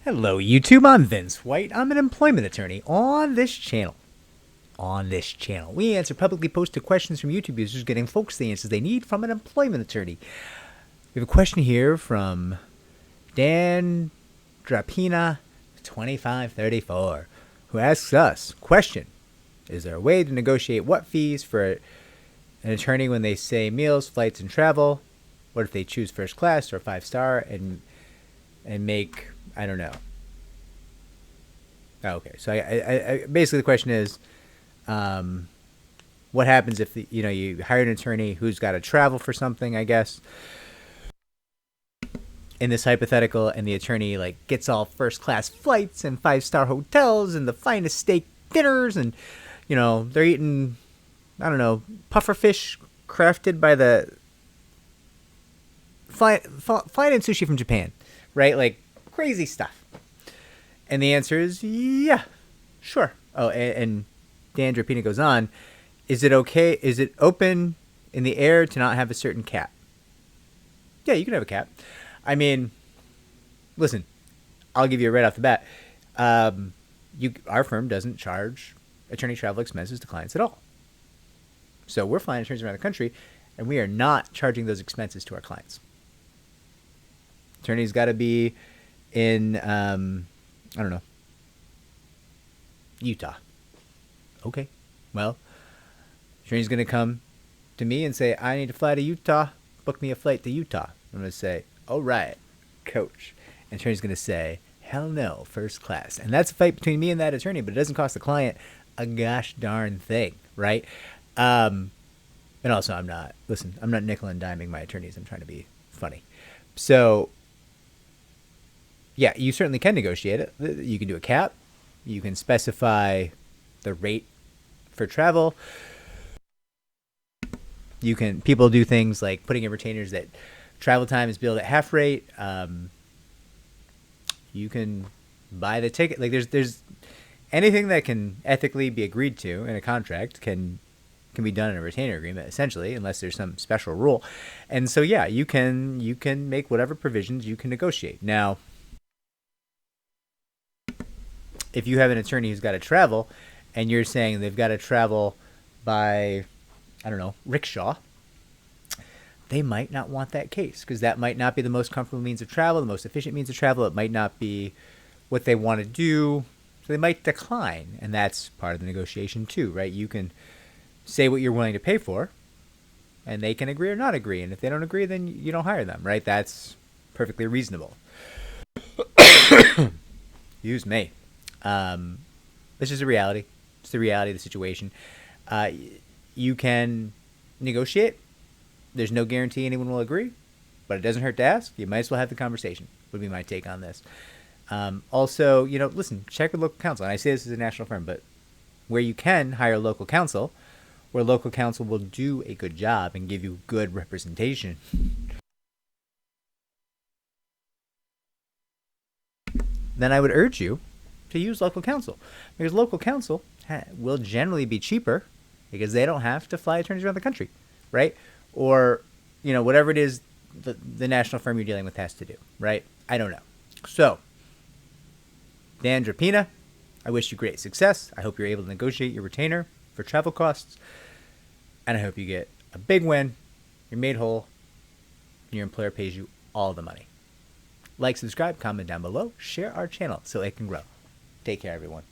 Hello YouTube, I'm Vince White. I'm an employment attorney on this channel. We answer publicly posted questions from YouTube users, getting folks the answers they need from an employment attorney. We have a question here from Dan Drapina 2534, who asks us, question, is there a way to negotiate what fees for an attorney when they say meals, flights, and travel? What if they choose first class or 5-star and make, I don't know. Oh, okay, so I basically the question is, what happens if you hire an attorney who's got to travel for something, I guess, in this hypothetical, and the attorney gets all first class flights and 5-star hotels and the finest steak dinners, and they're eating, I don't know, puffer fish crafted by the flying in sushi from Japan, right? Like crazy stuff. And the answer is yeah, sure. Oh, and Dan Drapina goes on, is it okay? Is it open in the air to not have a certain cap? Yeah, you can have a cap. I mean, listen, I'll give you a right off the bat. Our firm doesn't charge attorney travel expenses to clients at all. So we're flying attorneys around the country, and we are not charging those expenses to our clients. Attorney's got to be in, I don't know, Utah. Okay, well, attorney's going to come to me and say, I need to fly to Utah. Book me a flight to Utah. I'm going to say, all right, coach. And attorney's going to say, hell no, first class. And that's a fight between me and that attorney, but it doesn't cost the client a gosh darn thing, right? And also, I'm not nickel and diming my attorneys. I'm trying to be funny. So, yeah, you certainly can negotiate it. You can do a cap. You can specify the rate for travel. People do things like putting in retainers that travel time is billed at half rate. You can buy the ticket. Like there's anything that can ethically be agreed to in a contract can be done in a retainer agreement, essentially, unless there's some special rule. And so, yeah, you can make whatever provisions you can negotiate. Now, if you have an attorney who's got to travel, and you're saying they've got to travel by, I don't know, rickshaw, they might not want that case, because that might not be the most comfortable means of travel, the most efficient means of travel. It might not be what they want to do, so they might decline, and that's part of the negotiation too, right? You can say what you're willing to pay for, and they can agree or not agree, and if they don't agree, then you don't hire them, right? That's perfectly reasonable. Excuse me. This is a reality. It's the reality of the situation. You can negotiate. There's no guarantee anyone will agree, but it doesn't hurt to ask. You might as well have the conversation, would be my take on this. Also, listen, check with local counsel. And I say this as a national firm, but where you can hire local counsel, where local counsel will do a good job and give you good representation, then I would urge you to use local counsel, because local counsel will generally be cheaper because they don't have to fly attorneys around the country, right? Or, whatever it is the national firm you're dealing with has to do, right? I don't know. So, Dan Drapina, I wish you great success. I hope you're able to negotiate your retainer for travel costs, and I hope you get a big win. You're made whole, and your employer pays you all the money. Like, subscribe, comment down below, share our channel so it can grow. Take care, everyone.